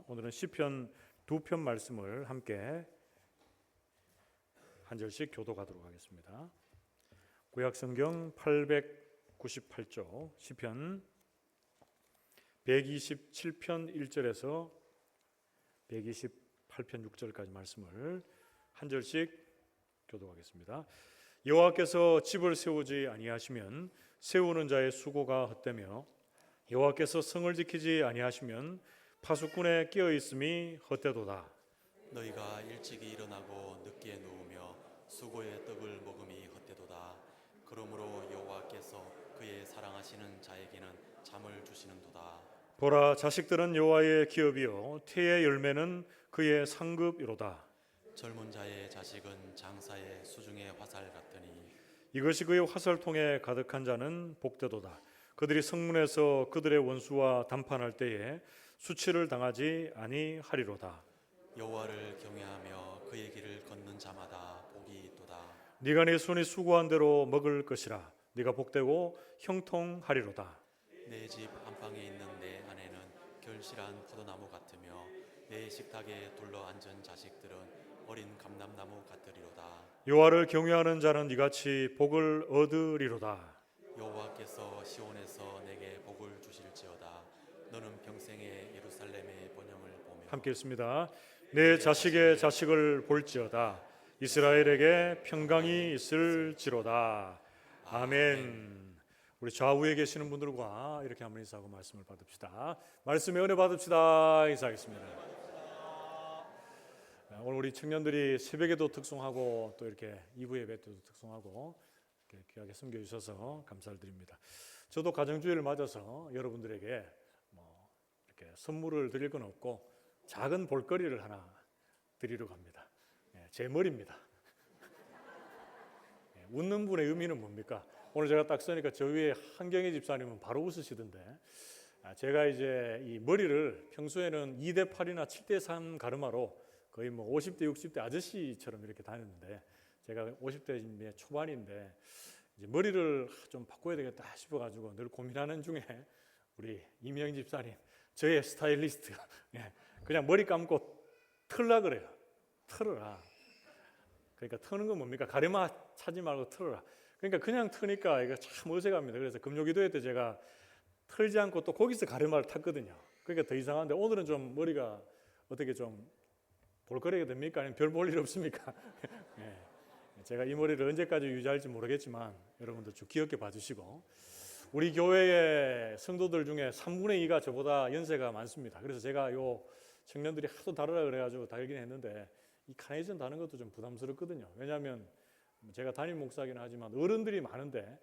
오늘은 시편 2편 말씀을 함께 한 절씩 교독하도록 하겠습니다. 구약성경 898쪽 시편 127편 1절에서 128편 6절까지 말씀을 한 절씩 교독하겠습니다. 여호와께서 집을 세우지 아니하시면 세우는 자의 수고가 헛되며 여호와께서 성을 지키지 아니하시면 파수꾼의 깨어 있음이 헛되도다. 너희가 일찍이 일어나고 늦게 누우며 수고의 떡을 먹음이 헛되도다. 그러므로 여호와께서 그의 사랑하시는 자에게는 잠을 주시는도다. 보라, 자식들은 여호와의 기업이요 태의 열매는 그의 상급이로다. 젊은 자의 자식은 장사의 수중의 화살 같으니 이것이 그의 화살통에 가득한 자는 복되도다. 그들이 성문에서 그들의 원수와 담판할 때에 수치를 당하지 아니하리로다. 여호와를 경외하며 그의 길을 걷는 자마다 복이 있도다. 네가 네 손이 수고한 대로 먹을 것이라. 네가 복되고 형통하리로다. 내 집 안방에 있는 내 아내는 결실한 포도나무 같으며 내 식탁에 둘러 앉은 자식들은 어린 감람나무 같으리로다. 여호와를 경외하는 자는 이같이 복을 얻으리로다. 여호와께서 시온에서 내게 복을 주실지어다. 너는 평생에 예루살렘의 번영을 보며 함께 읽습니다. 내 자식의 자식을 볼지어다. 이스라엘에게 평강이 있을지로다. 아멘. 우리 좌우에 계시는 분들과 이렇게 한번 인사하고 말씀을 받읍시다. 말씀의 은혜 받읍시다. 인사하겠습니다. 오늘 우리 청년들이 새벽에도 특송하고 또 이렇게 2부 예배 때도 특송하고 이렇게 귀하게 섬겨주셔서 감사를 드립니다. 저도 가정주의를 맞아서 여러분들에게 이렇게 선물을 드릴 건 없고 작은 볼거리를 하나 드리려고 합니다. 제 머리입니다. 웃는 분의 의미는 뭡니까? 오늘 제가 딱 쓰니까 저 위에 한경희 집사님은 바로 웃으시던데, 제가 이제 이 머리를 평소에는 2대8이나 7대3 가르마로 거의 50대 60대 아저씨처럼 이렇게 다녔는데, 제가 50대 초반인데 이제 머리를 좀 바꿔야 되겠다 싶어가지고 늘 고민하는 중에 우리 이명 집사님, 저의 스타일리스트, 그냥 머리 감고 털라 그래요. 털어라. 그러니까 터는 건 뭡니까? 가르마 차지 말고 털어라. 그러니까 그냥 트니까 이거 참 어색합니다. 그래서 금요기도회 때 제가 털지 않고 또 거기서 가르마를 탔거든요. 그러니까 더 이상한데 오늘은 좀 머리가 어떻게 좀 볼거리가 됩니까? 아니면 별 볼 일 없습니까? 제가 이 머리를 언제까지 유지할지 모르겠지만 여러분들 좀 귀엽게 봐주시고, 우리 교회의 성도들 중에 3분의 2가 저보다 연세가 많습니다. 그래서 제가 요 청년들이 하도 다르라 그래가지고 달긴 했는데 이 카네이션 다는 것도 좀 부담스럽거든요. 왜냐하면 제가 담임 목사긴 하지만 어른들이 많은데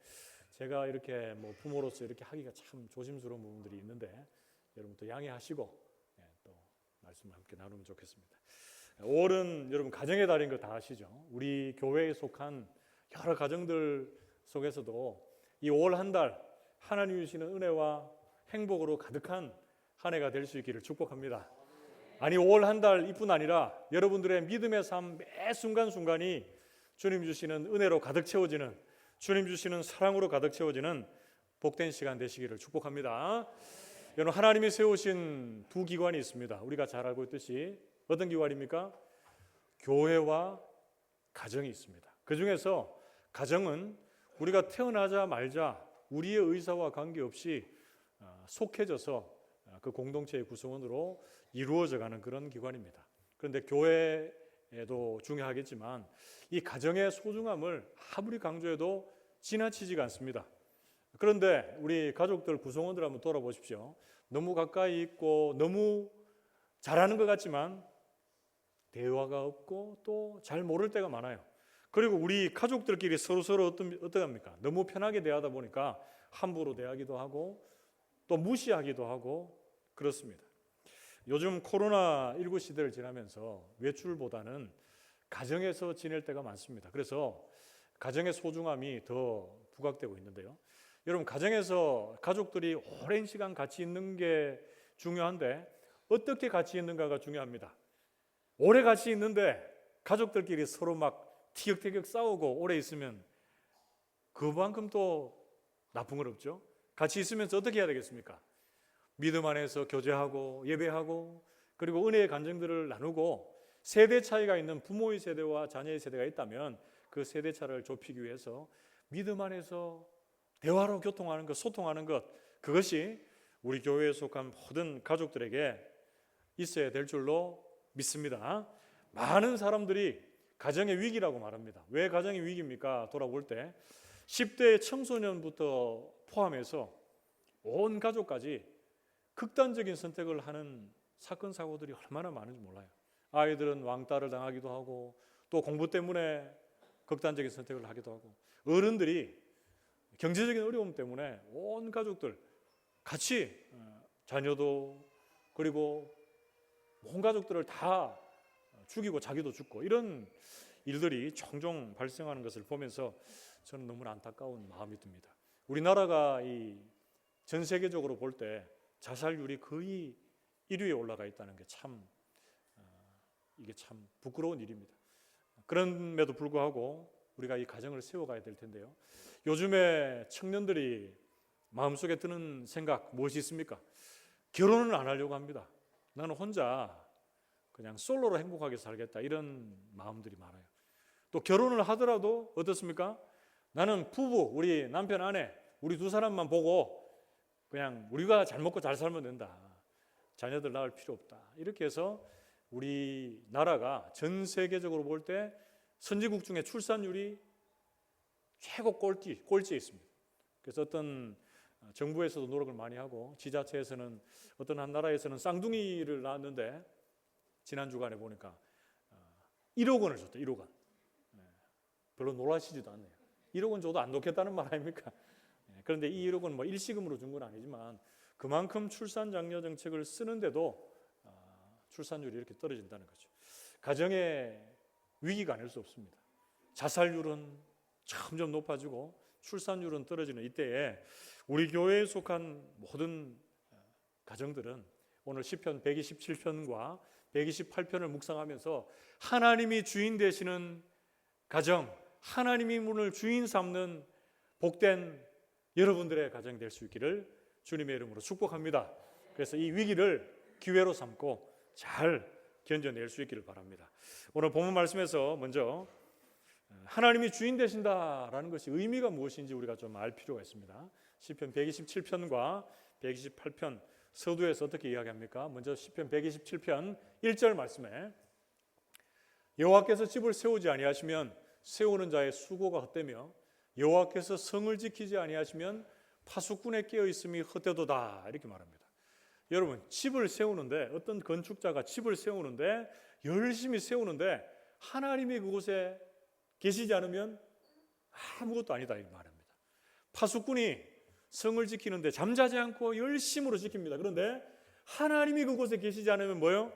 제가 이렇게 부모로서 이렇게 하기가 참 조심스러운 부분들이 있는데 여러분 또 양해하시고 또 말씀을 함께 나누면 좋겠습니다. 5월은 여러분 가정의 달인 거 다 아시죠? 우리 교회에 속한 여러 가정들 속에서도 이 5월 한 달 하나님이 주시는 은혜와 행복으로 가득한 한 해가 될 수 있기를 축복합니다. 아니 5월 한 달 이뿐 아니라 여러분들의 믿음의 삶 매 순간순간이 주님 주시는 은혜로 가득 채워지는, 주님 주시는 사랑으로 가득 채워지는 복된 시간 되시기를 축복합니다. 여러분, 하나님이 세우신 두 기관이 있습니다. 우리가 잘 알고 있듯이 어떤 기관입니까? 교회와 가정이 있습니다. 그 중에서 가정은 우리가 태어나자 말자 우리의 의사와 관계없이 속해져서 그 공동체의 구성원으로 이루어져가는 그런 기관입니다. 그런데 교회에도 중요하겠지만 이 가정의 소중함을 아무리 강조해도 지나치지가 않습니다. 그런데 우리 가족들 구성원들 한번 돌아보십시오. 너무 가까이 있고 너무 잘하는 것 같지만 대화가 없고 또 잘 모를 때가 많아요. 그리고 우리 가족들끼리 서로서로 어떡합니까? 너무 편하게 대하다 보니까 함부로 대하기도 하고 또 무시하기도 하고 그렇습니다. 요즘 코로나19 시대를 지나면서 외출보다는 가정에서 지낼 때가 많습니다. 그래서 가정의 소중함이 더 부각되고 있는데요. 여러분, 가정에서 가족들이 오랜 시간 같이 있는 게 중요한데 어떻게 같이 있는가가 중요합니다. 오래 같이 있는데 가족들끼리 서로 막 티격태격 싸우고 오래 있으면 그만큼 또 나쁜 건 없죠. 같이 있으면서 어떻게 해야 되겠습니까? 믿음 안에서 교제하고 예배하고 그리고 은혜의 간증들을 나누고 세대 차이가 있는 부모의 세대와 자녀의 세대가 있다면 그 세대 차를 좁히기 위해서 믿음 안에서 대화로 교통하는 것, 소통하는 것, 그것이 우리 교회에 속한 모든 가족들에게 있어야 될 줄로 믿습니다. 많은 사람들이 가정의 위기라고 말합니다. 왜 가정의 위기입니까? 돌아볼 때 10대 청소년부터 포함해서 온 가족까지 극단적인 선택을 하는 사건 사고들이 얼마나 많은지 몰라요. 아이들은 왕따를 당하기도 하고 또 공부 때문에 극단적인 선택을 하기도 하고, 어른들이 경제적인 어려움 때문에 온 가족들 같이 자녀도 그리고 온 가족들을 다 죽이고 자기도 죽고 이런 일들이 종종 발생하는 것을 보면서 저는 너무나 안타까운 마음이 듭니다. 우리나라가 전 세계적으로 볼 때 자살률이 거의 1위에 올라가 있다는 게 이게 참 부끄러운 일입니다. 그럼에도 불구하고 우리가 이 가정을 세워가야 될 텐데요. 요즘에 청년들이 마음속에 드는 생각 무엇이 있습니까? 결혼은 안 하려고 합니다. 나는 혼자 그냥 솔로로 행복하게 살겠다, 이런 마음들이 많아요. 또 결혼을 하더라도 어떻습니까? 나는 부부, 우리 남편 아내, 우리 두 사람만 보고 그냥 우리가 잘 먹고 잘 살면 된다, 자녀들 낳을 필요 없다, 이렇게 해서 우리나라가 전 세계적으로 볼 때 선진국 중에 출산율이 최고 꼴찌에 있습니다. 그래서 어떤 정부에서도 노력을 많이 하고 지자체에서는 어떤 한 나라에서는 쌍둥이를 낳았는데 지난 주간에 보니까 1억 원을 줬다. 1억 원. 별로 놀라시지도 않네요. 1억 원 줘도 안 놓겠다는 말 아닙니까? 그런데 이 1억 원 일시금으로 준 건 아니지만 그만큼 출산 장려 정책을 쓰는데도 출산율이 이렇게 떨어진다는 거죠. 가정의 위기가 아닐 수 없습니다. 자살률은 점점 높아지고 출산율은 떨어지는 이때에 우리 교회에 속한 모든 가정들은 오늘 시편 127편과 128편을 묵상하면서 하나님이 주인 되시는 가정, 하나님이 문을 주인 삼는 복된 여러분들의 가정이 될 수 있기를 주님의 이름으로 축복합니다. 그래서 이 위기를 기회로 삼고 잘 견뎌낼 수 있기를 바랍니다. 오늘 본문 말씀에서 먼저 하나님이 주인 되신다라는 것이 의미가 무엇인지 우리가 좀 알 필요가 있습니다. 시편 127편과 128편 서두에서 어떻게 이야기합니까? 먼저 시편 127편 1절 말씀에 여호와께서 집을 세우지 아니하시면 세우는 자의 수고가 헛되며 여호와께서 성을 지키지 아니하시면 파수꾼의 깨어 있음이 헛되도다, 이렇게 말합니다. 여러분, 집을 세우는데, 어떤 건축자가 집을 세우는데 열심히 세우는데 하나님이 그곳에 계시지 않으면 아무것도 아니다, 이 말입니다. 파수꾼이 성을 지키는데 잠자지 않고 열심으로 지킵니다. 그런데 하나님이 그곳에 계시지 않으면 뭐요?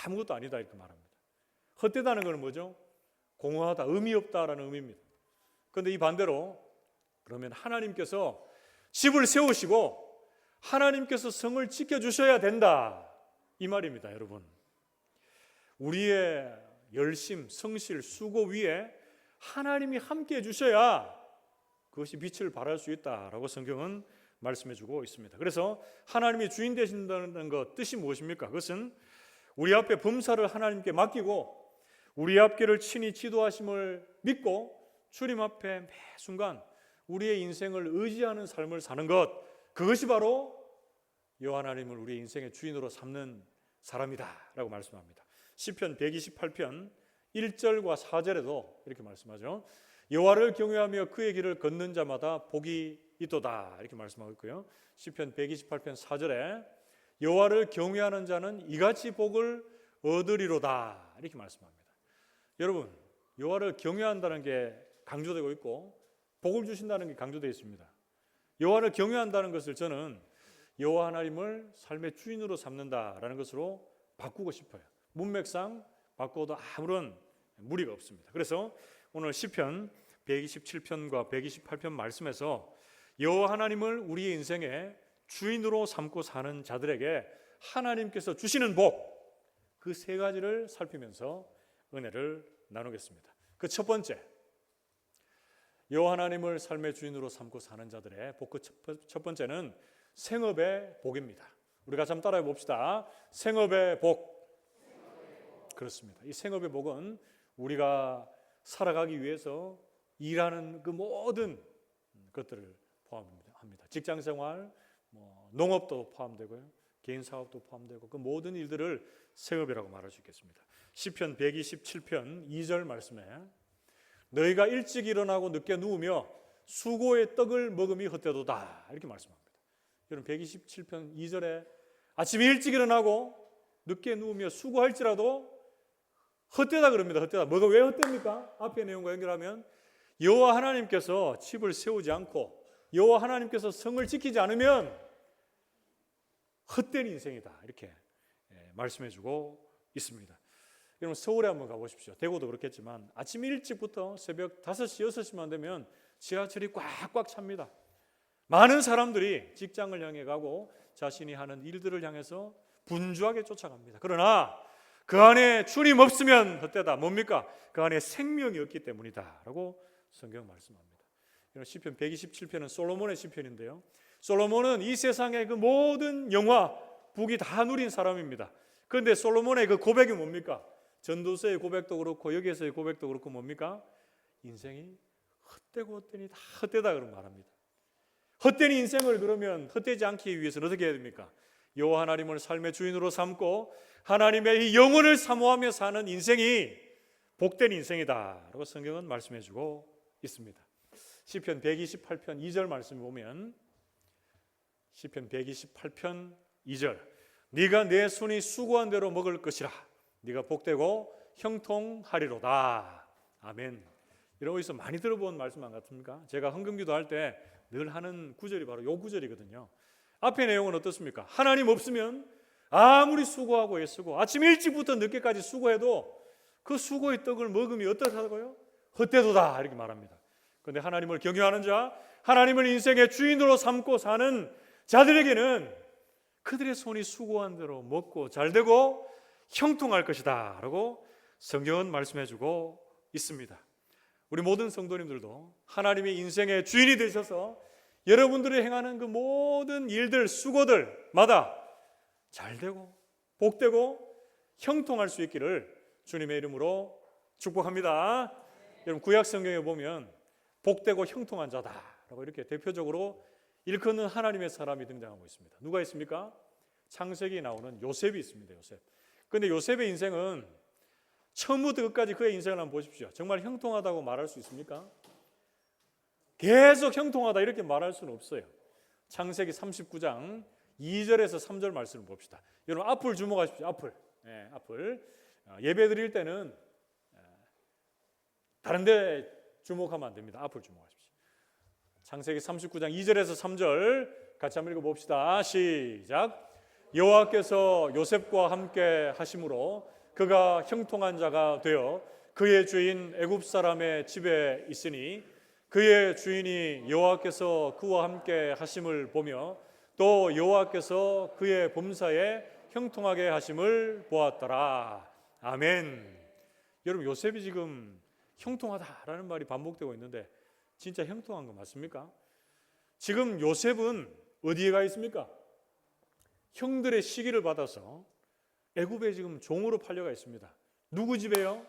아무것도 아니다, 이렇게 말합니다. 헛되다는 건 뭐죠? 공허하다, 의미 없다라는 의미입니다. 그런데 이 반대로 그러면 하나님께서 집을 세우시고 하나님께서 성을 지켜주셔야 된다, 이 말입니다. 여러분, 우리의 열심, 성실, 수고 위에 하나님이 함께 해주셔야 그것이 빛을 발할 수 있다라고 성경은 말씀해주고 있습니다. 그래서 하나님이 주인 되신다는 것 뜻이 무엇입니까? 그것은 우리 앞에 범사를 하나님께 맡기고 우리 앞길을 친히 지도하심을 믿고 주님 앞에 매 순간 우리의 인생을 의지하는 삶을 사는 것, 그것이 바로 여호와 하나님을 우리의 인생의 주인으로 삼는 사람이다 라고 말씀합니다. 시편 128편 1절과 4절에도 이렇게 말씀하죠. 여호와를 경외하며 그의 길을 걷는 자마다 복이 있도다, 이렇게 말씀하고 있고요. 시편 128편 4절에 여호와를 경외하는 자는 이같이 복을 얻으리로다, 이렇게 말씀합니다. 여러분, 여호와를 경외한다는 게 강조되고 있고 복을 주신다는 게 강조되어 있습니다. 여호와를 경외한다는 것을 저는 여호와 하나님을 삶의 주인으로 삼는다라는 것으로 바꾸고 싶어요. 문맥상 바꿔도 아무런 무리가 없습니다. 그래서 오늘 시편 127편과 128편 말씀에서 여호와 하나님을 우리의 인생의 주인으로 삼고 사는 자들에게 하나님께서 주시는 복, 그 세 가지를 살피면서 은혜를 나누겠습니다. 그 첫 번째, 여호와 하나님을 삶의 주인으로 삼고 사는 자들의 복, 그 첫 번째는 생업의 복입니다. 우리 같이 한번 따라해 봅시다. 생업의 복. 그렇습니다. 이 생업의 복은 우리가 살아가기 위해서 일하는 그 모든 것들을 포함합니다. 직장생활, 농업도 포함되고요, 개인 사업도 포함되고 그 모든 일들을 생업이라고 말할 수 있겠습니다. 시편 127편 2절 말씀에 너희가 일찍 일어나고 늦게 누우며 수고의 떡을 먹음이 헛되도다 이렇게 말씀합니다. 여러분 127편 2절에 아침에 일찍 일어나고 늦게 누우며 수고할지라도 헛되다 그럽니다. 헛되다. 뭐가 왜 헛됩니까? 앞의 내용과 연결하면 여호와 하나님께서 집을 세우지 않고 여호와 하나님께서 성을 지키지 않으면 헛된 인생이다 이렇게 말씀해주고 있습니다. 여러분 서울에 한번 가보십시오. 대구도 그렇겠지만 아침 일찍부터 새벽 5시, 6시만 되면 지하철이 꽉꽉 찹니다. 많은 사람들이 직장을 향해 가고 자신이 하는 일들을 향해서 분주하게 쫓아갑니다. 그러나 그 안에 주님 없으면 헛되다. 뭡니까? 그 안에 생명이 없기 때문이다 라고 성경 말씀합니다. 시편 127편은 솔로몬의 시편인데요, 솔로몬은 이 세상의 그 모든 영화, 부귀 다 누린 사람입니다. 그런데 솔로몬의 그 고백이 뭡니까? 전도서의 고백도 그렇고 여기에서의 고백도 그렇고 뭡니까? 인생이 헛되고 헛되니 다 헛되다 그런 말합니다. 헛된 인생을 그러면 헛되지 않기 위해서는 어떻게 해야 됩니까? 여호와 하나님을 삶의 주인으로 삼고 하나님의 이 영혼을 사모하며 사는 인생이 복된 인생이다 라고 성경은 말씀해주고 있습니다. 시편 128편 2절 말씀을 보면 시편 128편 2절 네가 내 손이 수고한 대로 먹을 것이라 네가 복되고 형통하리로다. 아멘. 이런 거에서 많이 들어본 말씀 안 같습니까? 제가 헌금기도 할 때 늘 하는 구절이 바로 이 구절이거든요. 앞의 내용은 어떻습니까? 하나님 없으면 아무리 수고하고 애쓰고 아침 일찍부터 늦게까지 수고해도 그 수고의 떡을 먹음이 어떻다고요? 헛되도다 이렇게 말합니다. 그런데 하나님을 경외하는 자, 하나님을 인생의 주인으로 삼고 사는 자들에게는 그들의 손이 수고한 대로 먹고 잘되고 형통할 것이다 라고 성경은 말씀해주고 있습니다. 우리 모든 성도님들도 하나님의 인생의 주인이 되셔서 여러분들이 행하는 그 모든 일들, 수고들마다 잘되고 복되고 형통할 수 있기를 주님의 이름으로 축복합니다. 여러분 구약 성경에 보면 복되고 형통한 자다라고 이렇게 대표적으로 일컫는 하나님의 사람이 등장하고 있습니다. 누가 있습니까? 창세기에 나오는 요셉이 있습니다. 요셉. 그런데 요셉의 인생은 처음부터 끝까지 그의 인생을 한번 보십시오. 정말 형통하다고 말할 수 있습니까? 계속 형통하다 이렇게 말할 수는 없어요. 창세기 39장 2절에서 3절 말씀을 봅시다. 여러분 앞을 주목하십시오. 앞을. 앞을. 예배 드릴 때는 다른 데 주목하면 안 됩니다. 앞을 주목하십시오. 창세기 39장 2절에서 3절 같이 한번 읽어봅시다. 시작. 여호와께서 요셉과 함께 하심으로 그가 형통한 자가 되어 그의 주인 애굽 사람의 집에 있으니 그의 주인이 여호와께서 그와 함께 하심을 보며 또 여호와께서 그의 범사에 형통하게 하심을 보았더라. 아멘. 여러분 요셉이 지금 형통하다라는 말이 반복되고 있는데 진짜 형통한 거 맞습니까? 지금 요셉은 어디에 가 있습니까? 형들의 시기를 받아서 애굽에 지금 종으로 팔려가 있습니다. 누구 집에요?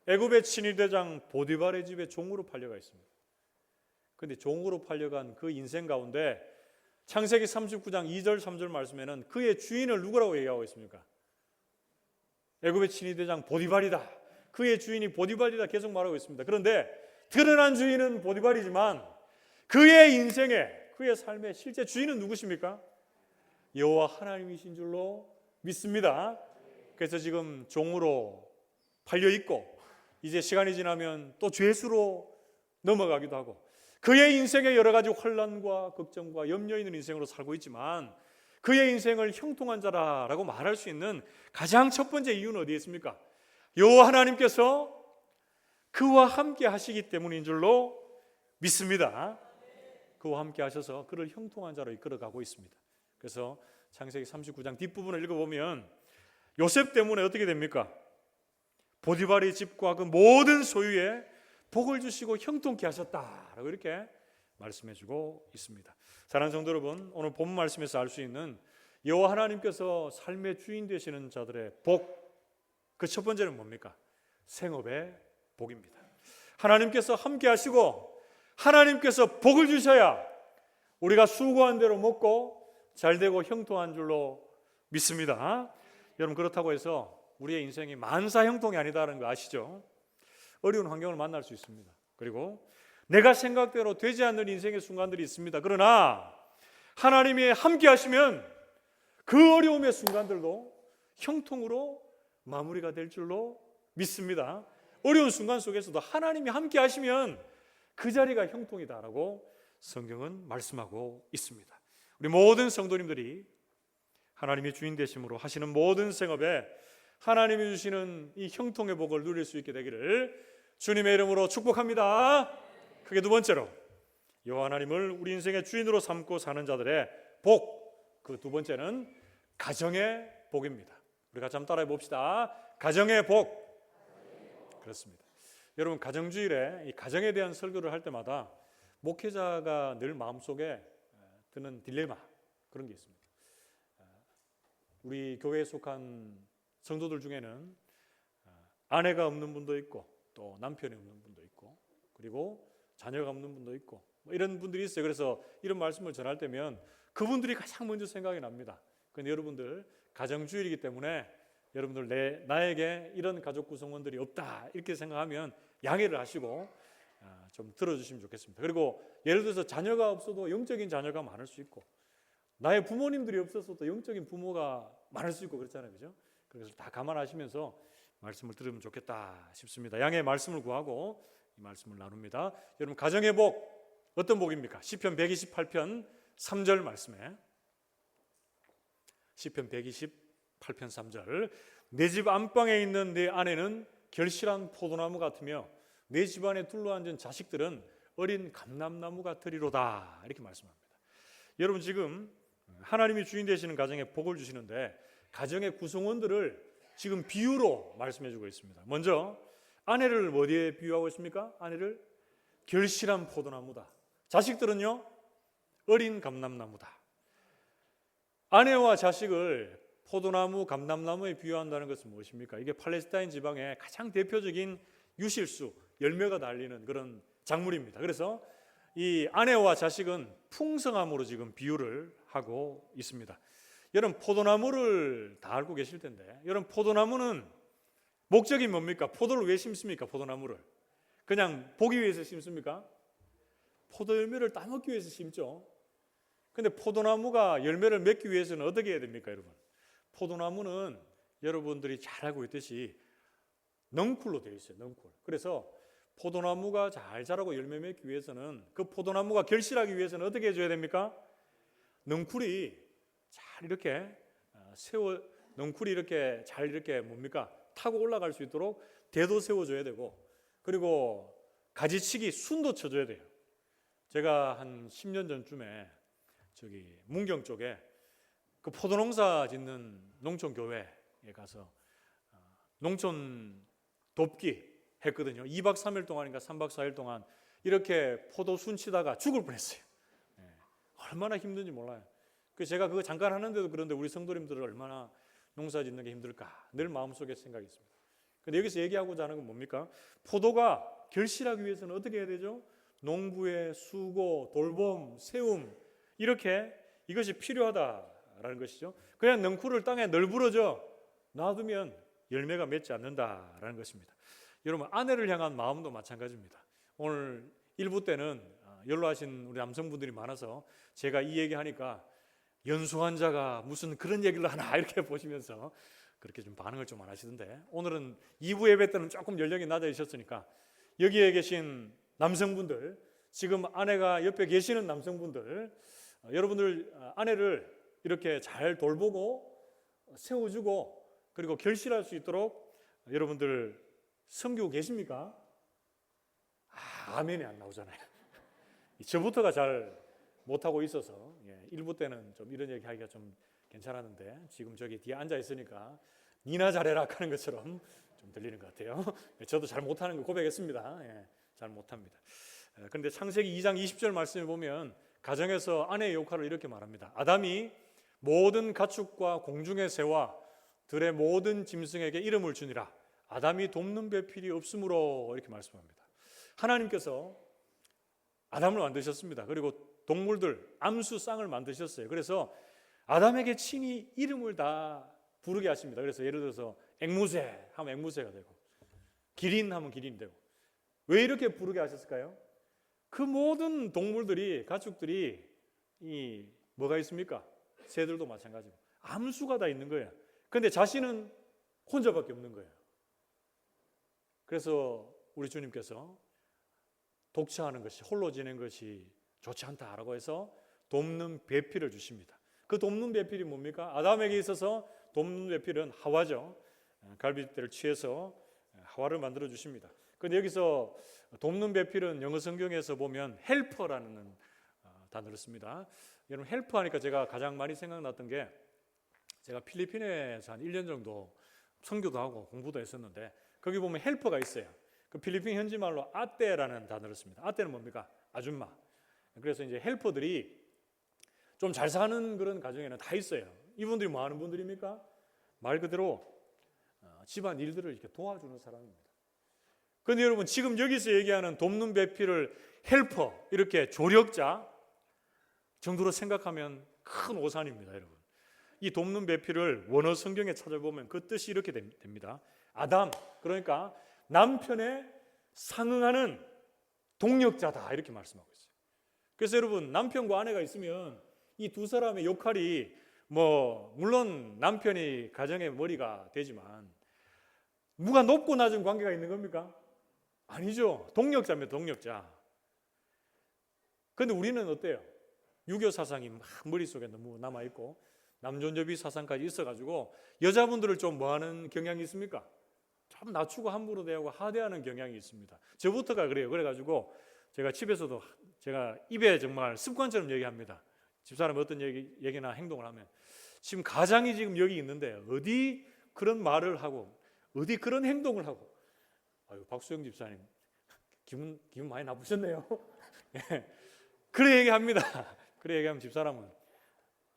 애굽의 친위대장 보디발의 집에 종으로 팔려가 있습니다. 그런데 종으로 팔려간 그 인생 가운데 창세기 39장 2절 3절 말씀에는 그의 주인을 누구라고 얘기하고 있습니까? 애굽의 친위대장 보디발이다. 그의 주인이 보디발이다 계속 말하고 있습니다. 그런데 드러난 주인은 보디발이지만 그의 인생의 그의 삶의 실제 주인은 누구십니까? 여호와 하나님이신 줄로 믿습니다. 그래서 지금 종으로 팔려 있고 이제 시간이 지나면 또 죄수로 넘어가기도 하고 그의 인생에 여러 가지 혼란과 걱정과 염려 있는 인생으로 살고 있지만 그의 인생을 형통한 자라라고 말할 수 있는 가장 첫 번째 이유는 어디에 있습니까? 여호와 하나님께서 그와 함께 하시기 때문인 줄로 믿습니다. 그와 함께 하셔서 그를 형통한 자로 이끌어가고 있습니다. 그래서 창세기 39장 뒷부분을 읽어보면 요셉 때문에 어떻게 됩니까? 보디발의 집과 그 모든 소유에 복을 주시고 형통케 하셨다라고 이렇게 말씀해주고 있습니다. 사랑하는 성도 여러분, 오늘 본 말씀에서 알 수 있는 여호와 하나님께서 삶의 주인 되시는 자들의 복, 그 첫 번째는 뭡니까? 생업의 복입니다. 하나님께서 함께 하시고 하나님께서 복을 주셔야 우리가 수고한 대로 먹고 잘 되고 형통한 줄로 믿습니다. 여러분, 그렇다고 해서 우리의 인생이 만사 형통이 아니다라는 거 아시죠? 어려운 환경을 만날 수 있습니다. 그리고 내가 생각대로 되지 않는 인생의 순간들이 있습니다. 그러나 하나님이 함께 하시면 그 어려움의 순간들도 형통으로 마무리가 될 줄로 믿습니다. 어려운 순간 속에서도 하나님이 함께 하시면 그 자리가 형통이다라고 성경은 말씀하고 있습니다. 우리 모든 성도님들이 하나님이 주인 되심으로 하시는 모든 생업에 하나님이 주시는 이 형통의 복을 누릴 수 있게 되기를 주님의 이름으로 축복합니다. 그게 두 번째로 여호와 하나님을 우리 인생의 주인으로 삼고 사는 자들의 복, 그 두 번째는 가정의 복입니다. 우리 같이 한번 따라해 봅시다. 가정의 복. 그렇습니다. 여러분, 가정주일에 이 가정에 대한 설교를 할 때마다 목회자가 늘 마음속에 드는 딜레마, 그런 게 있습니다. 우리 교회에 속한 성도들 중에는 아내가 없는 분도 있고 또 남편이 없는 분도 있고 그리고 자녀가 없는 분도 있고 뭐 이런 분들이 있어요. 그래서 이런 말씀을 전할 때면 그분들이 가장 먼저 생각이 납니다. 그런데 여러분들, 가정주일이기 때문에 여러분들 나에게 이런 가족 구성원들이 없다 이렇게 생각하면 양해를 하시고 좀 들어주시면 좋겠습니다. 그리고 예를 들어서 자녀가 없어도 영적인 자녀가 많을 수 있고 나의 부모님들이 없어서도 영적인 부모가 많을 수 있고 그렇잖아요, 그죠? 그래서 다 감안하시면서 말씀을 들으면 좋겠다 싶습니다. 양해의 말씀을 구하고 이 말씀을 나눕니다. 여러분, 가정의 복, 어떤 복입니까? 시편 128편 3절 말씀에, 시편 128편 3절, 내 집 안방에 있는 내 아내는 결실한 포도나무 같으며 내 집안에 둘러앉은 자식들은 어린 감람나무 같으리로다, 이렇게 말씀합니다. 여러분, 지금 하나님이 주인 되시는 가정에 복을 주시는데 가정의 구성원들을 지금 비유로 말씀해 주고 있습니다. 먼저 아내를 어디에 비유하고 있습니까? 아내를 결실한 포도나무다. 자식들은요, 어린 감람나무다. 아내와 자식을 포도나무, 감람나무에 비유한다는 것은 무엇입니까? 이게 팔레스타인 지방의 가장 대표적인 유실수, 열매가 달리는 그런 작물입니다. 그래서 이 아내와 자식은 풍성함으로 지금 비유를 하고 있습니다. 여러분, 포도나무를 다 알고 계실 텐데, 여러분, 포도나무는 목적이 뭡니까? 포도를 왜 심습니까? 포도나무를 그냥 보기 위해서 심습니까? 포도 열매를 따먹기 위해서 심죠. 근데 포도나무가 열매를 맺기 위해서는 어떻게 해야 됩니까, 여러분? 포도나무는 여러분들이 잘 알고 있듯이 넝쿨로 되어 있어요. 넝쿨. 그래서 포도나무가 잘 자라고 열매 맺기 위해서는, 그 포도나무가 결실하기 위해서는 어떻게 해줘야 됩니까? 넝쿨이 잘 이렇게 넝쿨이 이렇게 잘 이렇게 뭡니까? 타고 올라갈 수 있도록 대도 세워줘야 되고, 그리고 가지치기 순도 쳐줘야 돼요. 제가 한 10년 전쯤에 저기 문경 쪽에 그 포도농사 짓는 농촌교회에 가서 농촌 돕기 했거든요. 2박 3일 동안인가 3박 4일 동안 이렇게 포도 순 치다가 죽을 뻔했어요. 얼마나 힘든지 몰라요. 그래서 제가 그거 잠깐 하는데도 그런데 우리 성도님들은 얼마나 농사 짓는 게 힘들까 늘 마음속에 생각이 있습니다. 근데 여기서 얘기하고자 하는 건 뭡니까? 포도가 결실하기 위해서는 어떻게 해야 되죠? 농부의 수고, 돌봄, 세움, 이렇게 이것이 필요하다라는 것이죠. 그냥 넝쿨을 땅에 널브러져 놔두면 열매가 맺지 않는다라는 것입니다. 여러분, 아내를 향한 마음도 마찬가지입니다. 오늘 1부 때는 연로하신 우리 남성분들이 많아서 제가 이 얘기하니까 연수한 자가 무슨 그런 얘기를 하나 이렇게 보시면서 그렇게 좀 반응을 좀 안 하시던데, 오늘은 2부 예배 때는 조금 연령이 낮아지셨으니까 여기에 계신 남성분들, 지금 아내가 옆에 계시는 남성분들, 여러분들 아내를 이렇게 잘 돌보고 세워주고 그리고 결실할 수 있도록 여러분들 섬기고 계십니까? 아멘이 안 나오잖아요. 저부터가 잘 못하고 있어서 1부 때는 좀 이런 얘기 하기가 좀 괜찮았는데 지금 저기 뒤에 앉아 있으니까 니나 잘해라 하는 것처럼 좀 들리는 것 같아요. 저도 잘 못하는 거 고백했습니다. 잘 못합니다. 그런데 창세기 2장 20절 말씀에 보면 가정에서 아내의 역할을 이렇게 말합니다. 아담이 모든 가축과 공중의 새와 들의 모든 짐승에게 이름을 주니라. 아담이 돕는 배필이 없으므로 이렇게 말씀합니다. 하나님께서 아담을 만드셨습니다. 그리고 동물들, 암수, 쌍을 만드셨어요. 그래서 아담에게 친히 이름을 다 부르게 하십니다. 그래서 예를 들어서 앵무새 하면 앵무새가 되고, 기린 하면 기린이 되고. 왜 이렇게 부르게 하셨을까요? 그 모든 동물들이, 가축들이 뭐가 있습니까? 새들도 마찬가지고 암수가 다 있는 거예요. 그런데 자신은 혼자밖에 없는 거예요. 그래서 우리 주님께서 독처하는 것이, 홀로 지내는 것이 좋지 않다라고 해서 돕는 배필을 주십니다. 그 돕는 배필이 뭡니까? 아담에게 있어서 돕는 배필은 하와죠. 갈빗대를 취해서 하와를 만들어 주십니다. 그런데 여기서 돕는 배필은 영어 성경에서 보면 헬퍼라는 단어를 씁니다. 여러분, 헬퍼 하니까 제가 가장 많이 생각났던 게, 제가 필리핀에서 한 1년 정도 선교도 하고 공부도 했었는데, 거기 보면 헬퍼가 있어요. 그 필리핀 현지 말로 아떼라는 단어를 씁니다. 아떼는 뭡니까? 아줌마. 그래서 이제 헬퍼들이 좀 잘 사는 그런 가정에는 다 있어요. 이분들이 뭐 하는 분들입니까? 말 그대로 집안 일들을 이렇게 도와주는 사람입니다. 그런데 여러분, 지금 여기서 얘기하는 돕는 배필을 헬퍼, 이렇게 조력자 정도로 생각하면 큰 오산입니다, 여러분. 이 돕는 배필을 원어 성경에 찾아보면 그 뜻이 이렇게 됩니다. 아담, 그러니까 남편에 상응하는 동력자다, 이렇게 말씀하고 있어요. 그래서 여러분, 남편과 아내가 있으면 이 두 사람의 역할이 물론 남편이 가정의 머리가 되지만 누가 높고 낮은 관계가 있는 겁니까? 아니죠. 동력자입니다, 동력자. 그런데 우리는 어때요? 유교 사상이 막 머릿속에 너무 남아있고 남존여비 사상까지 있어가지고 여자분들을 좀 뭐하는 경향이 있습니까? 좀 낮추고 함부로 대하고 하대하는 경향이 있습니다. 저부터가 그래요. 그래가지고 제가 집에서도 제가 입에 정말 습관처럼 얘기합니다. 집사람이 어떤 얘기나 행동을 하면, 지금 가장이 지금 여기 있는데 어디 그런 말을 하고 어디 그런 행동을 하고, 아유, 박수영 집사님 기분 많이 나쁘셨네요. 그래 얘기합니다. 그래 얘기하면 집사람은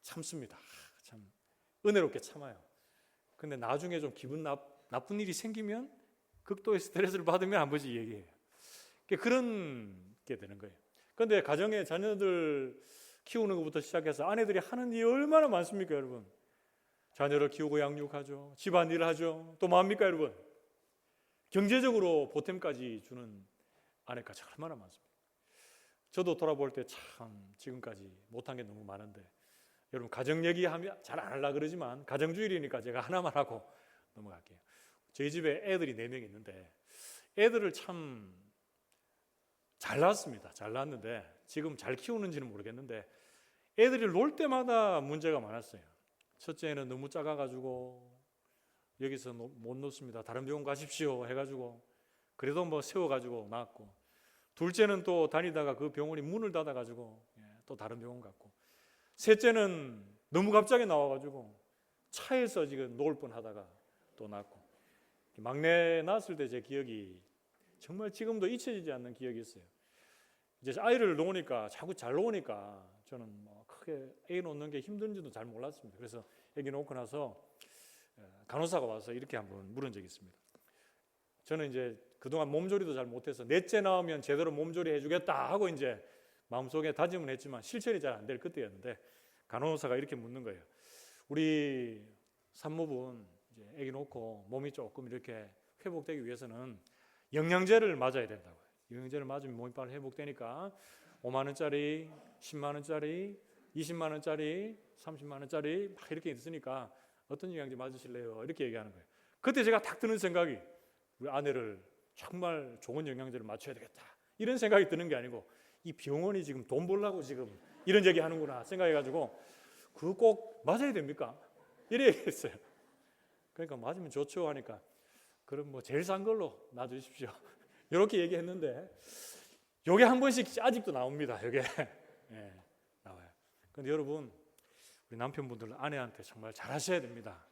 참습니다. 참 은혜롭게 참아요. 근데 나중에 좀 기분 나쁜 일이 생기면, 극도의 스트레스를 받으면 한 번씩 얘기해요. 그런 게 되는 거예요. 그런데 가정에 자녀들 키우는 것부터 시작해서 아내들이 하는 일이 얼마나 많습니까, 여러분? 자녀를 키우고 양육하죠. 집안일을 하죠. 또 뭐합니까, 여러분? 경제적으로 보탬까지 주는 아내까지 얼마나 많습니까? 저도 돌아볼 때 참 지금까지 못한 게 너무 많은데, 여러분, 가정 얘기하면 잘 안 하려고 그러지만 가정주일이니까 제가 하나만 하고 넘어갈게요. 저희 집에 애들이 4명 있는데 애들을 참 잘 낳았습니다. 잘 낳았는데 지금 잘 키우는지는 모르겠는데 애들이 놀 때마다 문제가 많았어요. 첫째는 너무 작아가지고 여기서 못 놓습니다. 다른 병원 가십시오 해가지고 그래도 세워가지고 낳았고, 둘째는 또 다니다가 그 병원이 문을 닫아가지고 또 다른 병원 갔고, 셋째는 너무 갑자기 나와가지고 차에서 지금 놓을 뻔하다가 또 낳고, 막내 낳았을 때 제 기억이 정말 지금도 잊혀지지 않는 기억이 있어요. 이제 아이를 놓으니까, 자꾸 잘 놓으니까 저는 크게 애 놓는 게 힘든지도 잘 몰랐습니다. 그래서 애기 놓고 나서 간호사가 와서 이렇게 한번 물은 적이 있습니다. 저는 이제 그동안 몸조리도 잘 못해서 넷째 나오면 제대로 몸조리 해주겠다 하고 이제 마음속에 다짐은 했지만 실천이 잘 안 될 그때였는데, 간호사가 이렇게 묻는 거예요. 우리 산모분 이제 아기 놓고 몸이 조금 이렇게 회복되기 위해서는 영양제를 맞아야 된다고요. 영양제를 맞으면 몸이 빨리 회복되니까 5만 원짜리, 10만 원짜리, 20만 원짜리, 30만 원짜리 막 이렇게 있으니까 어떤 영양제 맞으실래요? 이렇게 얘기하는 거예요. 그때 제가 딱 드는 생각이, 우리 아내를 정말 좋은 영양제를 맞춰야 되겠다, 이런 생각이 드는 게 아니고, 이 병원이 지금 돈 벌려고 지금 이런 얘기 하는구나 생각해가지고, 그거 꼭 맞아야 됩니까? 이래 얘기했어요. 그러니까 맞으면 좋죠 하니까, 그럼 제일 싼 걸로 놔주십시오, 이렇게 얘기했는데, 요게 한 번씩 아직도 나옵니다. 요게 나와요. 근데 여러분, 우리 남편분들 아내한테 정말 잘하셔야 됩니다.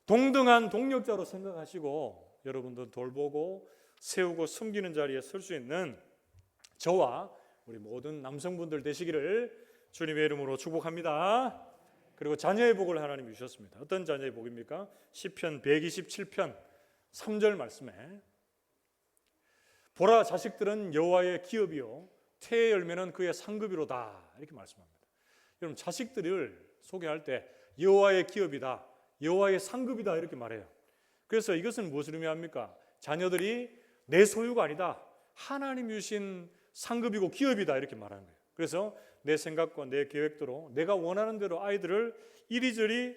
동등한 동력자로 생각하시고 여러분들 돌보고 세우고 섬기는 자리에 설 수 있는 저와 우리 모든 남성분들 되시기를 주님의 이름으로 축복합니다. 그리고 자녀의 복을 하나님이 주셨습니다. 어떤 자녀의 복입니까? 시편 127편 3절 말씀에 보라, 자식들은 여호와의 기업이요 태의 열매는 그의 상급이로다, 이렇게 말씀합니다. 여러분, 자식들을 소개할 때 여호와의 기업이다, 여호와의 상급이다, 이렇게 말해요. 그래서 이것은 무엇을 의미합니까? 자녀들이 내 소유가 아니다, 하나님이 주신 상급이고 기업이다, 이렇게 말하는 거예요. 그래서 내 생각과 내 계획대로 내가 원하는 대로 아이들을 이리저리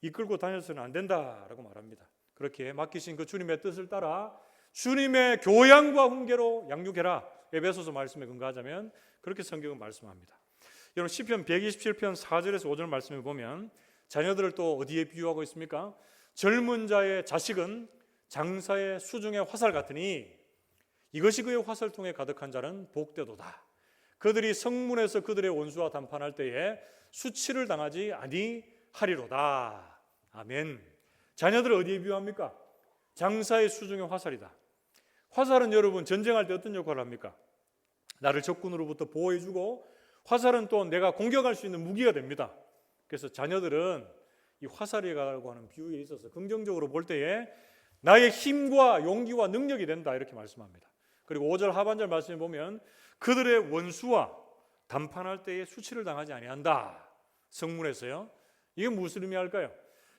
이끌고 다녀서는 안 된다라고 말합니다. 그렇게 맡기신 그 주님의 뜻을 따라 주님의 교양과 훈계로 양육해라, 에베소서 말씀에 근거하자면 그렇게 성경은 말씀합니다. 여러분, 시편 127편 4절에서 5절 말씀을 보면 자녀들을 또 어디에 비유하고 있습니까? 젊은 자의 자식은 장사의 수중의 화살 같으니 이것이 그의 화살통에 가득한 자는 복되도다. 그들이 성문에서 그들의 원수와 담판할 때에 수치를 당하지 아니하리로다. 아멘. 자녀들을 어디에 비유합니까? 장사의 수중의 화살이다. 화살은 여러분 전쟁할 때 어떤 역할을 합니까? 나를 적군으로부터 보호해주고, 화살은 또 내가 공격할 수 있는 무기가 됩니다. 그래서 자녀들은 이 화살이라고 하는 비유에 있어서 긍정적으로 볼 때에 나의 힘과 용기와 능력이 된다, 이렇게 말씀합니다. 그리고 5절 하반절 말씀에 보면 그들의 원수와 담판할 때에 수치를 당하지 아니한다. 성문에서요. 이게 무슨 의미할까요?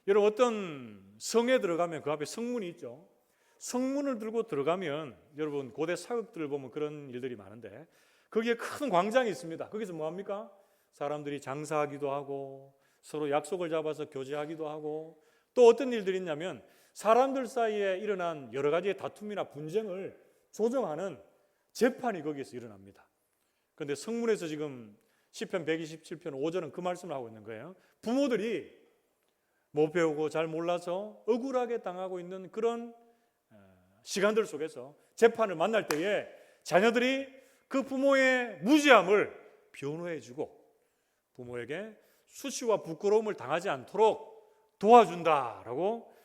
여러분, 어떤 성에 들어가면 그 앞에 성문이 있죠. 성문을 들고 들어가면 여러분 고대 사극들을 보면 그런 일들이 많은데 거기에 큰 광장이 있습니다. 거기서 뭐합니까? 사람들이 장사하기도 하고 서로 약속을 잡아서 교제하기도 하고, 또 어떤 일들이 있냐면 사람들 사이에 일어난 여러 가지의 다툼이나 분쟁을 조정하는 재판이 거기에서 일어납니다. 그런데 성문에서 지금 시편 127편 5절은 그 말씀을 하고 있는 거예요. 부모들이 못 배우고 잘 몰라서 억울하게 당하고 있는 그런 시간들 속에서 재판을 만날 때에 자녀들이 그 부모의 무지함을 변호해주고 부모에게 수치와 부끄러움을 당하지 않도록 도와준다라고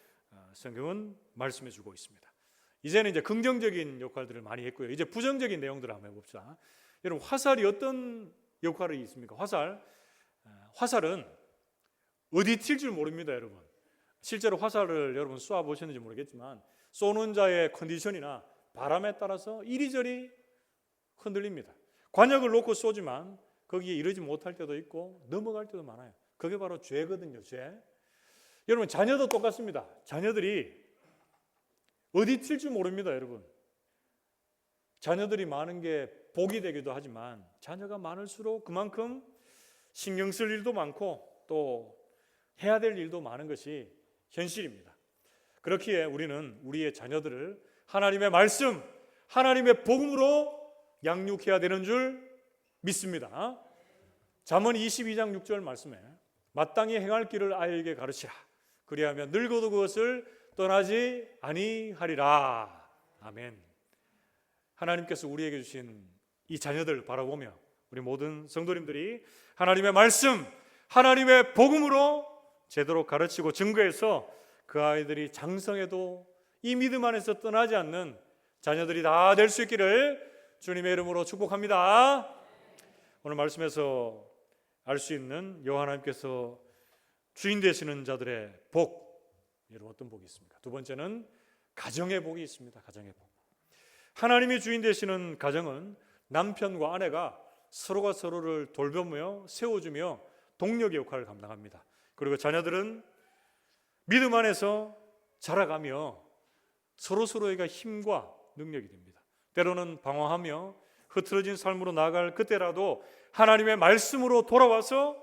성경은 말씀해주고 있습니다. 이제는 이제 긍정적인 역할들을 많이 했고요. 이제 부정적인 내용들을 한번 해봅시다. 여러분, 화살이 어떤 역할이 있습니까? 화살은 어디 튈 줄 모릅니다, 여러분. 실제로 화살을 여러분 쏘아 보셨는지 모르겠지만 쏘는 자의 컨디션이나 바람에 따라서 이리저리 흔들립니다. 관역을 놓고 쏘지만 거기에 이르지 못할 때도 있고 넘어갈 때도 많아요. 그게 바로 죄거든요, 죄. 여러분, 자녀도 똑같습니다. 자녀들이 어디 튈 줄 모릅니다, 여러분. 자녀들이 많은 게 복이 되기도 하지만 자녀가 많을수록 그만큼 신경 쓸 일도 많고 또 해야 될 일도 많은 것이 현실입니다. 그렇기에 우리는 우리의 자녀들을 하나님의 말씀, 하나님의 복음으로 양육해야 되는 줄 믿습니다. 잠언 22장 6절 말씀에 마땅히 행할 길을 아이에게 가르치라. 그리하면 늙어도 그것을 떠나지 아니하리라. 아멘. 하나님께서 우리에게 주신 이 자녀들 바라보며 우리 모든 성도님들이 하나님의 말씀, 하나님의 복음으로 제대로 가르치고 증거해서 그 아이들이 장성해도 이 믿음 안에서 떠나지 않는 자녀들이 다 될 수 있기를 주님의 이름으로 축복합니다. 오늘 말씀에서 알 수 있는 여호와 하나님께서 주인 되시는 자들의 복, 여러분 어떤 복이 있습니까? 두 번째는 가정의 복이 있습니다. 가정의 복. 하나님이 주인 되시는 가정은 남편과 아내가 서로가 서로를 돌보며 세워주며 동력의 역할을 감당합니다. 그리고 자녀들은 믿음 안에서 자라가며 서로서로에게 힘과 능력이 됩니다. 때로는 방황하며 흐트러진 삶으로 나아갈 그때라도 하나님의 말씀으로 돌아와서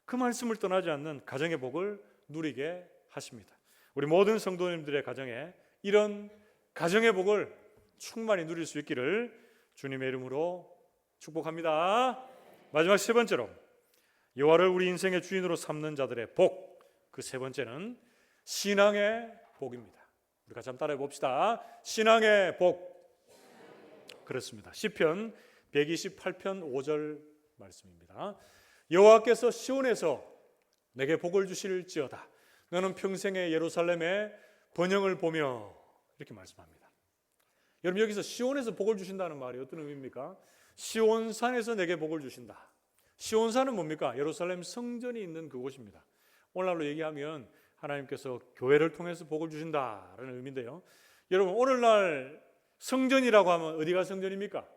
그 말씀을 떠나지 않는 가정의 복을 누리게 하십니다. 우리 모든 성도님들의 가정에 이런 가정의 복을 충만히 누릴 수 있기를 주님의 이름으로 축복합니다. 마지막 세 번째로 여호와를 우리 인생의 주인으로 삼는 자들의 복, 그 세 번째는 신앙의 복입니다. 우리 같이 한번 따라해 봅시다. 신앙의 복. 그렇습니다. 시편 128편 5절 말씀입니다. 여호와께서 시온에서 내게 복을 주실지어다. 너는 평생에 예루살렘의 번영을 보며, 이렇게 말씀합니다. 여러분, 여기서 시온에서 복을 주신다는 말이 어떤 의미입니까? 시온산에서 내게 복을 주신다. 시온산은 뭡니까? 예루살렘 성전이 있는 그곳입니다. 오늘날로 얘기하면 하나님께서 교회를 통해서 복을 주신다라는 의미인데요. 여러분, 오늘날 성전이라고 하면 어디가 성전입니까?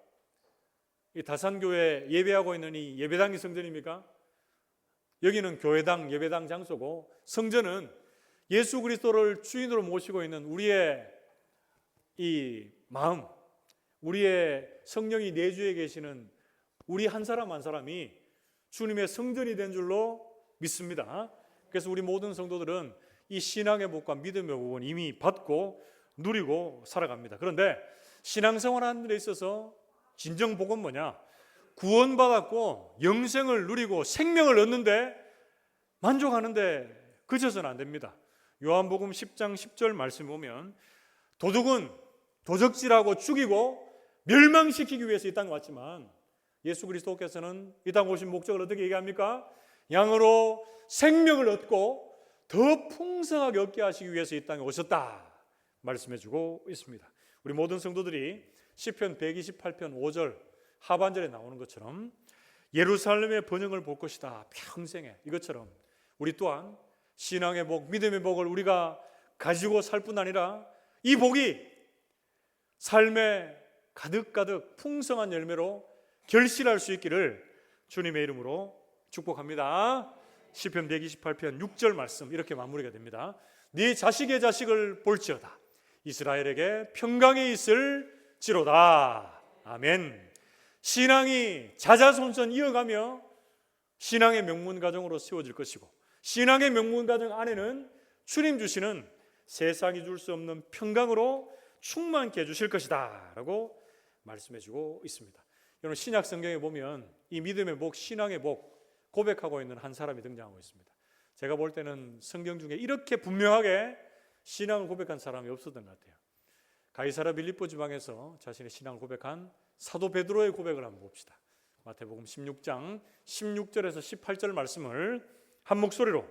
이 다산교회 예배하고 있는 이 예배당이 성전입니까? 여기는 교회당, 예배당 장소고, 성전은 예수 그리스도를 주인으로 모시고 있는 우리의 이 마음, 우리의 성령이 내주에 계시는 우리 한 사람 한 사람이 주님의 성전이 된 줄로 믿습니다. 그래서 우리 모든 성도들은 이 신앙의 복과 믿음의 복은 이미 받고 누리고 살아갑니다. 그런데 신앙생활하는 데 있어서 진정 복은 뭐냐? 구원받았고 영생을 누리고 생명을 얻는데 만족하는데 그쳐서는 안 됩니다. 요한복음 10장 10절 말씀 보면 도둑은 도적질하고 죽이고 멸망시키기 위해서 이 땅에 왔지만 예수 그리스도께서는 이 땅에 오신 목적을 어떻게 얘기합니까? 양으로 생명을 얻고 더 풍성하게 얻게 하시기 위해서 이 땅에 오셨다 말씀해주고 있습니다. 우리 모든 성도들이 시편 128편 5절 하반절에 나오는 것처럼 예루살렘의 번영을 볼 것이다 평생에, 이것처럼 우리 또한 신앙의 복, 믿음의 복을 우리가 가지고 살 뿐 아니라 이 복이 삶의 가득가득 풍성한 열매로 결실할 수 있기를 주님의 이름으로 축복합니다. 시편 128편 6절 말씀 이렇게 마무리가 됩니다. 네 자식의 자식을 볼지어다 이스라엘에게 평강이 있을지로다. 아멘. 신앙이 자자손손 이어가며 신앙의 명문 가정으로 세워질 것이고, 신앙의 명문 가정 안에는 주님 주시는 세상이 줄 수 없는 평강으로 충만케 해주실 것이다 라고 말씀해주고 있습니다. 여러분, 신약 성경에 보면 이 믿음의 복, 신앙의 복 고백하고 있는 한 사람이 등장하고 있습니다. 제가 볼 때는 성경 중에 이렇게 분명하게 신앙을 고백한 사람이 없었던 것 같아요. 가이사랴 빌립보 지방에서 자신의 신앙을 고백한 사도 베드로의 고백을 한번 봅시다. 마태복음 16장 16절에서 18절 말씀을 한 목소리로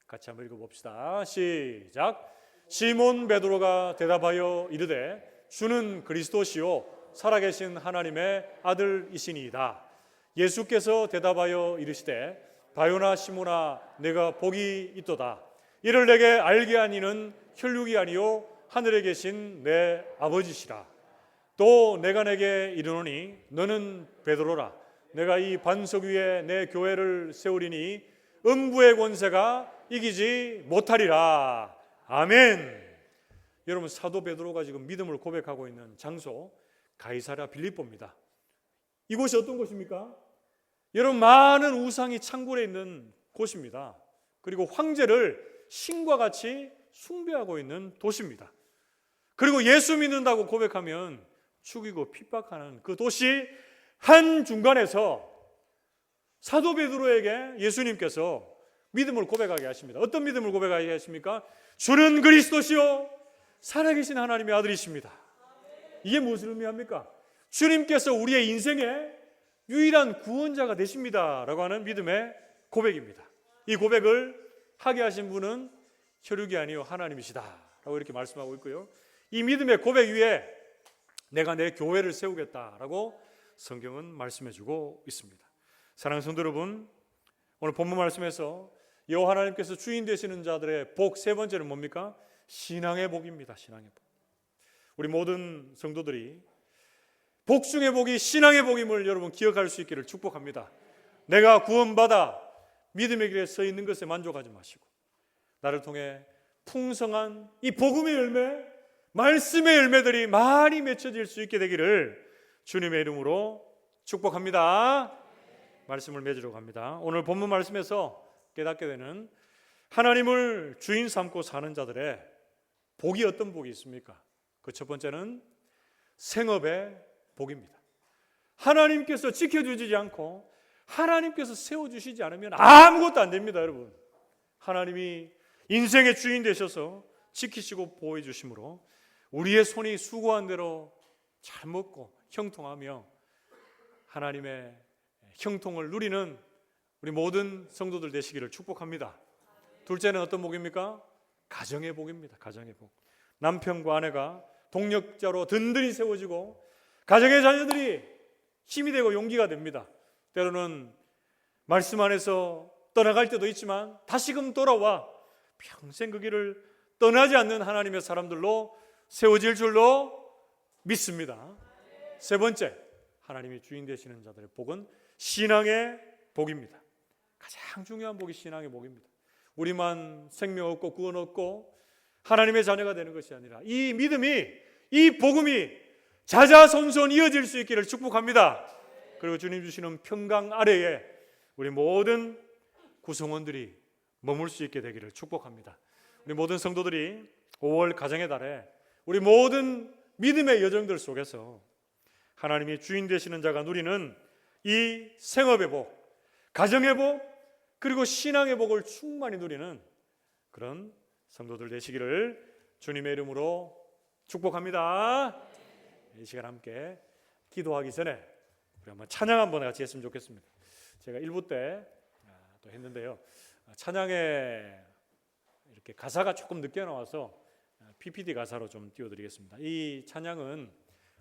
같이 한번 읽어봅시다. 시작. 시몬 베드로가 대답하여 이르되 주는 그리스도시요 살아계신 하나님의 아들이시니이다. 예수께서 대답하여 이르시되 바요나 시몬아 내가 복이 있도다. 이를 내게 알게 한 이는 혈육이 아니요 하늘에 계신 내 아버지시라. 또 내가 내게 이르노니 너는 베드로라. 내가 이 반석 위에 내 교회를 세우리니 음부의 권세가 이기지 못하리라. 아멘. 여러분, 사도 베드로가 지금 믿음을 고백하고 있는 장소 가이사랴 빌립보입니다. 이곳이 어떤 곳입니까? 여러분, 많은 우상이 창굴에 있는 곳입니다. 그리고 황제를 신과 같이 숭배하고 있는 도시입니다. 그리고 예수 믿는다고 고백하면 죽이고 핍박하는 그 도시 한 중간에서 사도 베드로에게 예수님께서 믿음을 고백하게 하십니다. 어떤 믿음을 고백하게 하십니까? 주는 그리스도시요 살아계신 하나님의 아들이십니다. 이게 무엇을 의미합니까? 주님께서 우리의 인생의 유일한 구원자가 되십니다 라고 하는 믿음의 고백입니다. 이 고백을 하게 하신 분은 혈육이 아니요 하나님이시다 라고 이렇게 말씀하고 있고요. 이 믿음의 고백 위에 내가 내 교회를 세우겠다라고 성경은 말씀해주고 있습니다. 사랑하는 성도 여러분, 오늘 본문 말씀에서 여호와 하나님께서 주인 되시는 자들의 복 세 번째는 뭡니까? 신앙의 복입니다. 신앙의 복. 우리 모든 성도들이 복 중의 복이 신앙의 복임을 여러분 기억할 수 있기를 축복합니다. 내가 구원받아 믿음의 길에 서 있는 것에 만족하지 마시고 나를 통해 풍성한 이 복음의 열매, 말씀의 열매들이 많이 맺혀질 수 있게 되기를 주님의 이름으로 축복합니다. 말씀을 맺으러 갑니다. 오늘 본문 말씀에서 깨닫게 되는 하나님을 주인 삼고 사는 자들의 복이 어떤 복이 있습니까? 그 첫 번째는 생업의 복입니다. 하나님께서 지켜주지 않고 하나님께서 세워주시지 않으면 아무것도 안 됩니다. 여러분, 하나님이 인생의 주인 되셔서 지키시고 보호해 주심으로 우리의 손이 수고한 대로 잘 먹고 형통하며 하나님의 형통을 누리는 우리 모든 성도들 되시기를 축복합니다. 둘째는 어떤 복입니까? 가정의 복입니다. 가정의 복. 남편과 아내가 동력자로 든든히 세워지고 가정의 자녀들이 힘이 되고 용기가 됩니다. 때로는 말씀 안에서 떠나갈 때도 있지만 다시금 돌아와 평생 그 길을 떠나지 않는 하나님의 사람들로 세워질 줄로 믿습니다. 세 번째, 하나님이 주인 되시는 자들의 복은 신앙의 복입니다. 가장 중요한 복이 신앙의 복입니다. 우리만 생명 얻고 구원 얻고 하나님의 자녀가 되는 것이 아니라 이 믿음이, 이 복음이 자자손손 이어질 수 있기를 축복합니다. 그리고 주님 주시는 평강 아래에 우리 모든 구성원들이 머물 수 있게 되기를 축복합니다. 우리 모든 성도들이 5월 가정의 달에 우리 모든 믿음의 여정들 속에서 하나님이 주인 되시는 자가 누리는 이 생업의 복, 가정의 복, 그리고 신앙의 복을 충만히 누리는 그런 성도들 되시기를 주님의 이름으로 축복합니다. 이 시간 함께 기도하기 전에 우리 한번 찬양 한번 같이 했으면 좋겠습니다. 제가 1부 때 또 했는데요, 찬양에 이렇게 가사가 조금 늦게 나와서 PPT 가사로 좀 띄워드리겠습니다. 이 찬양은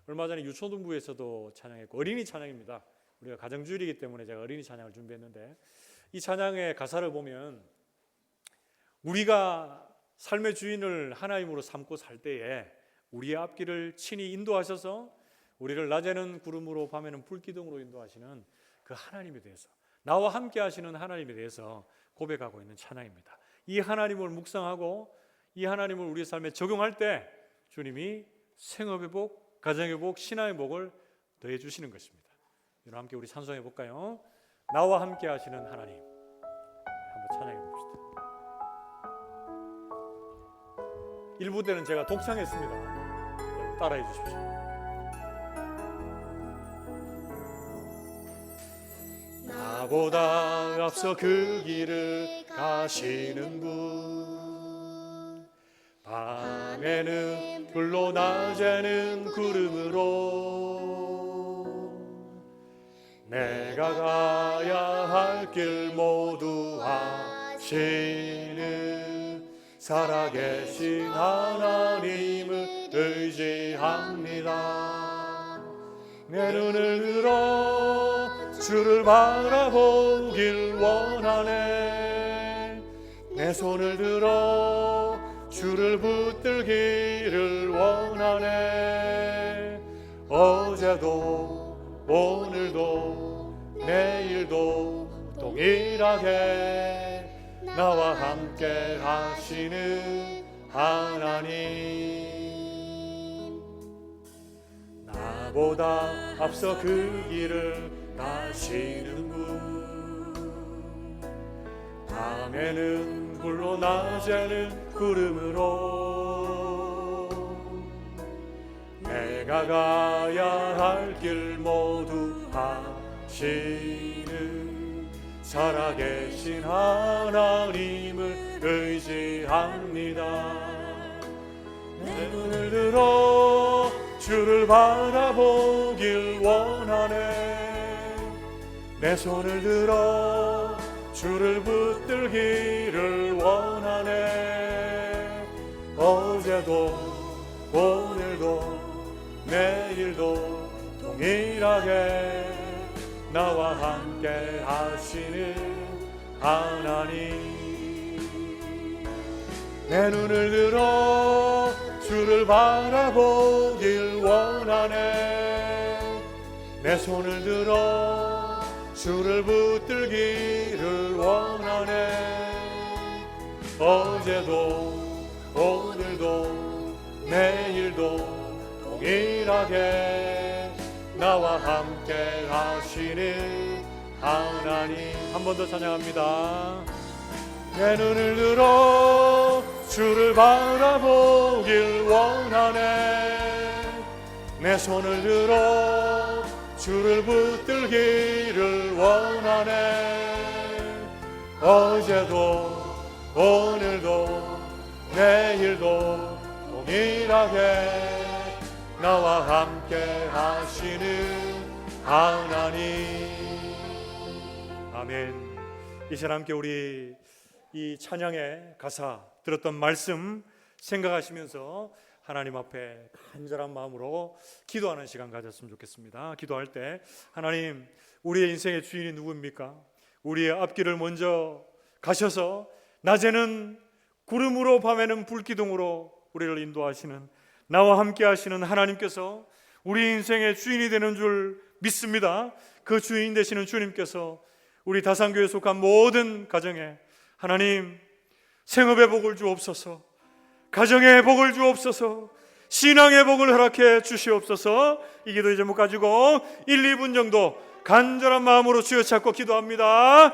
얼마 전에 유초등부에서도 찬양했고 어린이 찬양입니다. 우리가 가정주일이기 때문에 제가 어린이 찬양을 준비했는데, 이 찬양의 가사를 보면 우리가 삶의 주인을 하나님으로 삼고 살 때에 우리의 앞길을 친히 인도하셔서 우리를 낮에는 구름으로 밤에는 불기둥으로 인도하시는 그 하나님에 대해서, 나와 함께 하시는 하나님에 대해서 고백하고 있는 찬양입니다. 이 하나님을 묵상하고 이 하나님을 우리 삶에 적용할 때 주님이 생업의 복, 가정의 복, 신앙의 복을 더해 주시는 것입니다. 여러분 함께 우리 찬송해 볼까요? 나와 함께 하시는 하나님. 한번 찬양해 봅시다. 1부 때는 제가 독창했습니다. 여러분 따라해 주십시오. 나보다 앞서 그 길을 가시는 분, 밤에는 불로 낮에는 구름으로 내가 가야 할 길 모두 아시는 살아계신 하나님을 의지합니다. 내 눈을 들어 주를 바라보길 원하네. 내 손을 들어 주를 붙들기를 원하네. 어제도 오늘도 내일도 동일하게 나와 함께 하시는 하나님. 나보다 앞서 그 길을 가시는 분, 밤에는 불로 낮에는 구름으로 내가 가야 할 길 모두 아시는 살아계신 하나님을 의지합니다. 내 눈을 들어 주를 바라보길 원하네. 내 손을 들어 주를 붙들기를 원하네. 어제도 오늘도 내일도 동일하게 나와 함께 하시는 하나님. 내 눈을 들어 주를 바라보길 원하네. 내 손을 들어 주를 붙들기를 원하네. 어제도 오늘도 내일도 동일하게 나와 함께 하시는 하나님. 한 번 더 찬양합니다. 내 눈을 들어 주를 바라보길 원하네. 내 손을 들어 주를 붙들기를 원하네. 어제도 오늘도 내일도 동일하게 나와 함께 하시는 하나님. 아멘. 이 시간 함께 우리 이 찬양의 가사 들었던 말씀 생각하시면서 하나님 앞에 간절한 마음으로 기도하는 시간 가졌으면 좋겠습니다. 기도할 때 하나님, 우리의 인생의 주인이 누구입니까? 우리의 앞길을 먼저 가셔서 낮에는 구름으로 밤에는 불기둥으로 우리를 인도하시는, 나와 함께 하시는 하나님께서 우리 인생의 주인이 되는 줄 믿습니다. 그 주인 되시는 주님께서 우리 다산교회에 속한 모든 가정에 하나님 생업의 복을 주옵소서, 가정의 복을 주옵소서, 신앙의 복을 허락해 주시옵소서. 이 기도 제목 가지고 1, 2분 정도 간절한 마음으로 주여 찾고 기도합니다.